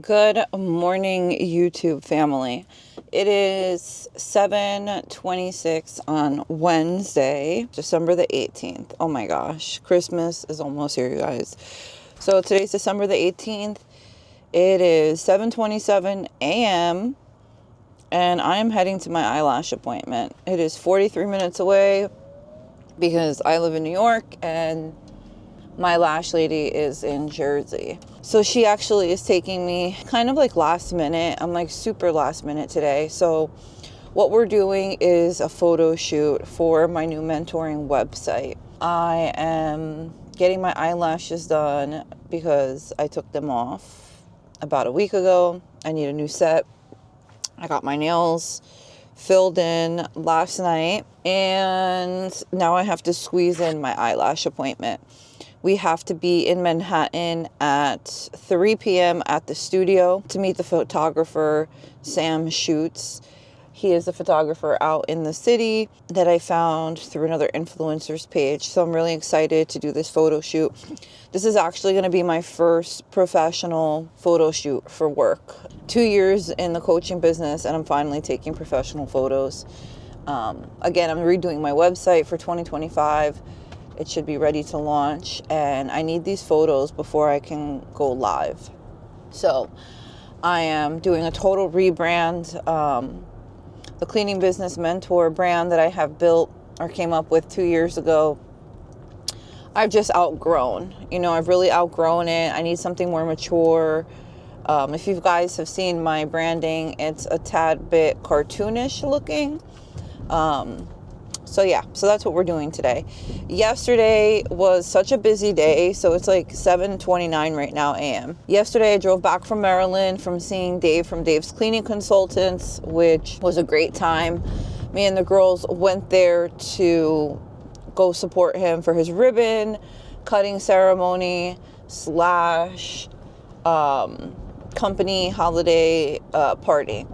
Good morning, YouTube family. It is 7:26 on Wednesday, December the 18th. Oh my gosh, Christmas is almost here, you guys. So today's December the 18th. It is 7:27 a.m. and I am heading to my eyelash appointment. It is 43 minutes away because I live in New York and my lash lady is in Jersey. So she actually is taking me kind of like last minute. I'm like super last minute today. So what we're doing is a photo shoot for my new mentoring website. I am getting my eyelashes done because I took them off about a week ago. I need a new set. I got my nails filled in last night and now I have to squeeze in my eyelash appointment. We have to be in Manhattan at 3 p.m. at the studio to meet the photographer, Sam Shoots. He is a photographer out in the city that I found through another influencer's page. So I'm really excited to do this photo shoot. This is actually going to be my first professional photo shoot for work. 2 years in the coaching business and I'm finally taking professional photos. Again, I'm redoing my website for 2025. It should be ready to launch and I need these photos before I can go live. So I am doing a total rebrand. The cleaning business mentor brand that I have built or came up with 2 years ago, I've just outgrown. I've really outgrown it. I need something more mature. If you guys have seen my branding, it's a tad bit cartoonish looking. So that's what we're doing today. Yesterday was such a busy day. So it's like 7:29 right now a.m. Yesterday I drove back from Maryland from seeing Dave from Dave's Cleaning Consultants, which was a great time. Me and the girls went there to go support him for his ribbon cutting ceremony / company holiday party.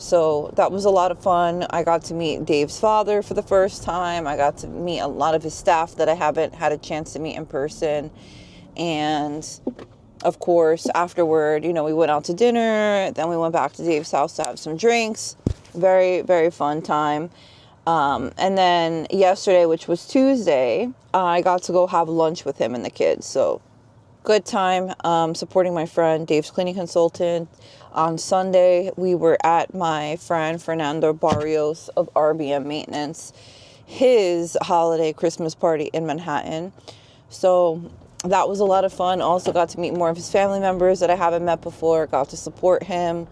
So that was a lot of fun. I got to meet Dave's father for the first time. I got to meet a lot of his staff that I haven't had a chance to meet in person. And of course, afterward, we went out to dinner. Then we went back to Dave's house to have some drinks. Very, very fun time. And then yesterday, which was Tuesday, I got to go have lunch with him and the kids. So good time supporting my friend, Dave's Cleaning Consultant. On Sunday, we were at my friend Fernando Barrios of RBM Maintenance, his holiday Christmas party in Manhattan. So that was a lot of fun. Also got to meet more of his family members that I haven't met before. Got to support him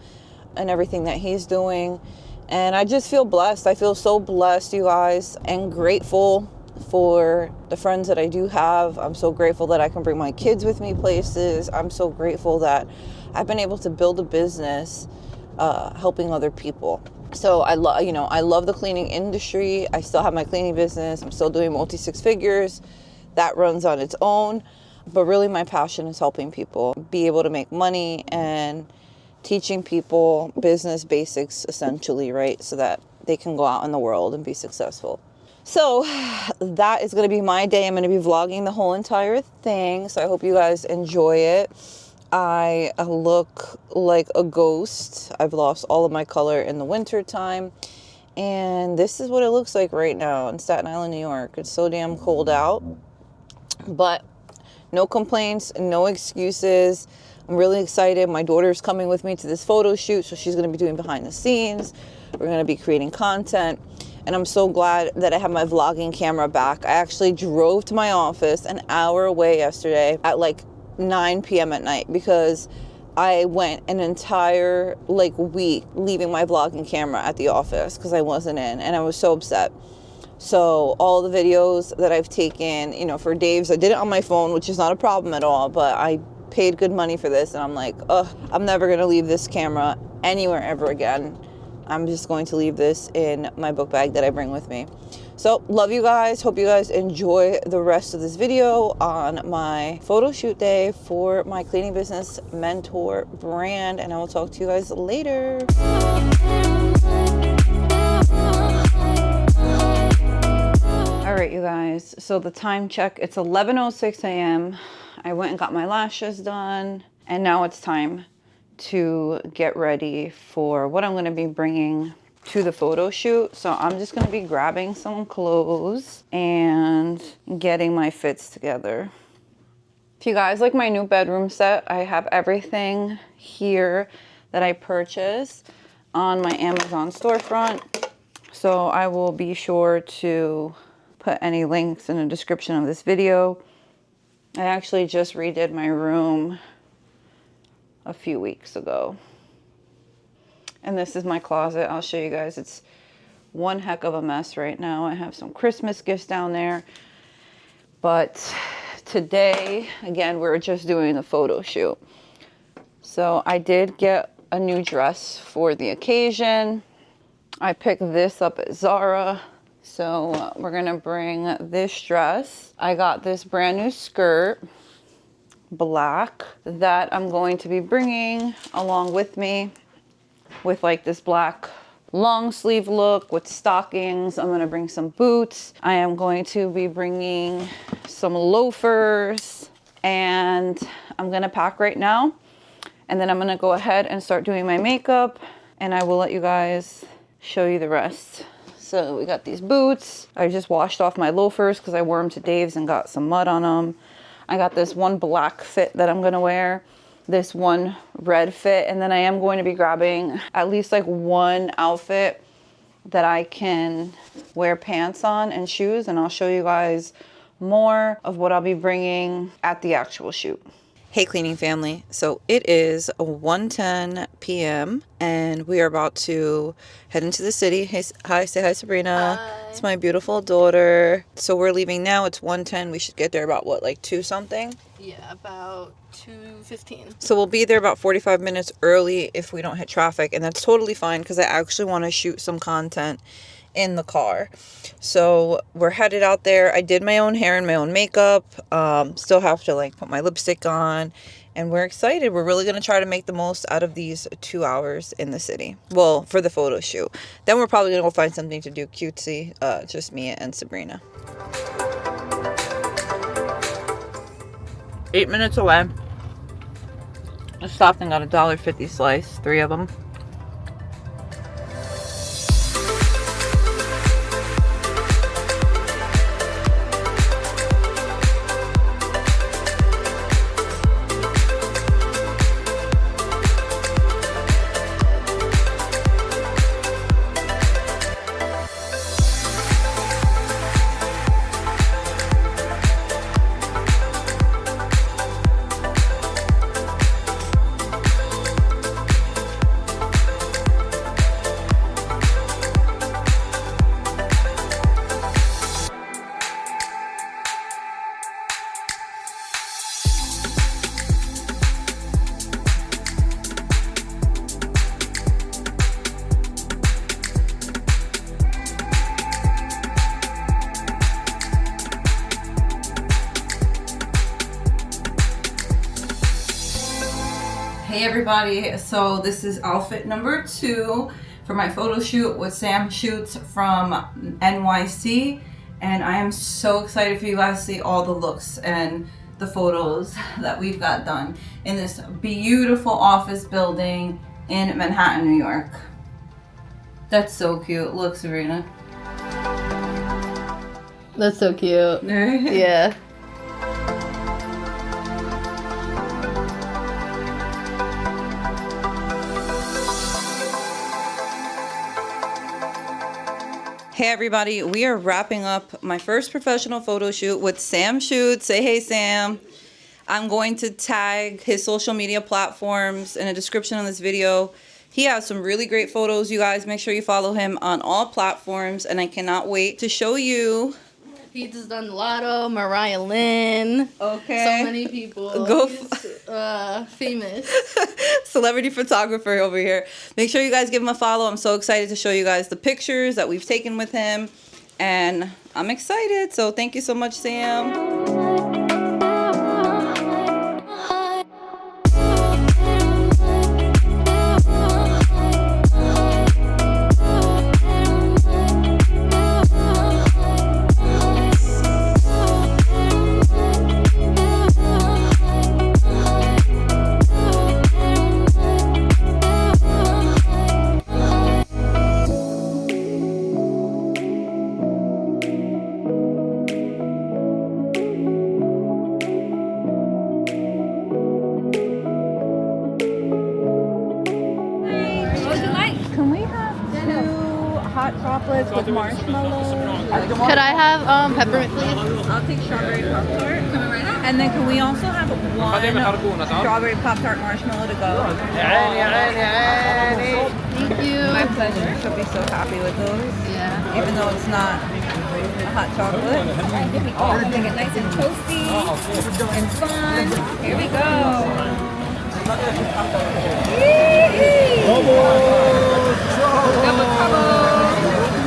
and everything that he's doing. And I just feel blessed. I feel so blessed, you guys, and grateful for the friends that I do have. I'm so grateful that I can bring my kids with me places. I'm so grateful that I've been able to build a business helping other people. So I love the cleaning industry. I still have my cleaning business. I'm still doing multi-six figures. That runs on its own. But really my passion is helping people be able to make money and teaching people business basics essentially, right? So that they can go out in the world and be successful. So that is going to be my day. I'm going to be vlogging the whole entire thing. So I hope you guys enjoy it. I look like a ghost. I've lost all of my color in the winter time. And this is what it looks like right now in Staten Island, New York. It's so damn cold out. But no complaints, no excuses. I'm really excited. My daughter's coming with me to this photo shoot. So she's going to be doing behind the scenes. We're going to be creating content. And I'm so glad that I have my vlogging camera back. I actually drove to my office an hour away yesterday at like 9 p.m. at night because I went an entire week leaving my vlogging camera at the office because I wasn't in and I was so upset. So all the videos that I've taken, for Dave's, I did it on my phone, which is not a problem at all, but I paid good money for this and I'm like, I'm never going to leave this camera anywhere ever again. I'm just going to leave this in my book bag that I bring with me. So love you guys. Hope you guys enjoy the rest of this video on my photo shoot day for my cleaning business mentor brand. And I will talk to you guys later. All right, you guys. So the time check, it's 11:06 a.m. I went and got my lashes done. And now it's time to get ready for what I'm going to be bringing to the photo shoot. So I'm just going to be grabbing some clothes and getting my fits together. If you guys like my new bedroom set, I have everything here that I purchased on my Amazon storefront. So I will be sure to put any links in the description of this video. I actually just redid my room a few weeks ago. And this is my closet. I'll show you guys. It's one heck of a mess right now. I have some Christmas gifts down there. But today, again, we're just doing the photo shoot. So I did get a new dress for the occasion. I picked this up at Zara. So we're gonna bring this dress. I got this brand new skirt, black, that I'm going to be bringing along with me, with like this black long sleeve look with stockings. I'm going to bring some boots. I am going to be bringing some loafers, and I'm going to pack right now. And then I'm going to go ahead and start doing my makeup, and I will let you guys show you the rest. So we got these boots. I just washed off my loafers because I wore them to Dave's and got some mud on them. I got this one black fit that I'm going to wear, this one red fit, and then I am going to be grabbing at least like one outfit that I can wear pants on and shoes, and I'll show you guys more of what I'll be bringing at the actual shoot. Hey cleaning family, so it is 1:10 p.m. and we are about to head into the city. Hey, hi, say hi Sabrina. Hi. It's my beautiful daughter. So we're leaving now. It's 1:10. We should get there about what, like 2 something? Yeah, about 2:15. So we'll be there about 45 minutes early if we don't hit traffic, and that's totally fine because I actually want to shoot some content in the car. So we're headed out there. I did my own hair and my own makeup. Still have to like put my lipstick on, and we're excited. We're really going to try to make the most out of these 2 hours in the city. Well, for the photo shoot. Then we're probably going to go find something to do cutesy, just me and Sabrina. 8 minutes away. I stopped and got a $1.50 slice, 3 of them. Hey everybody, so this is outfit number 2 for my photo shoot with Sam Shoots from NYC, and I am so excited for you guys to see all the looks and the photos that we've got done in this beautiful office building in Manhattan, New York. That's so cute. Look, Serena. That's so cute. Yeah. Hey everybody, we are wrapping up my first professional photo shoot with Sam Shoots. Say hey Sam. I'm going to tag his social media platforms in a description on this video. He has some really great photos, you guys. Make sure you follow him on all platforms, and I cannot wait to show you. He's done Lotto, Mariah Lynn. Okay. So many people. He's famous. Celebrity photographer over here. Make sure you guys give him a follow. I'm so excited to show you guys the pictures that we've taken with him, and I'm excited. So thank you so much, Sam. hot chocolates with marshmallows. Could I have peppermint, please? I'll take strawberry Pop-Tart. And then can we also have one strawberry Pop-Tart marshmallow to go? Thank you. My pleasure. She'll be so happy with those. Yeah. Even though it's not a hot chocolate. Oh, make it nice and toasty and fun. Here we go.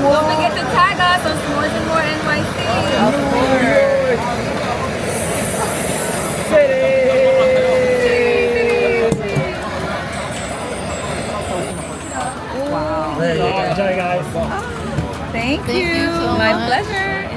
Don't forget to tag us on S'mores and More NYC. Of course. Wow. Enjoy, guys. Thank Thank you so My much. pleasure.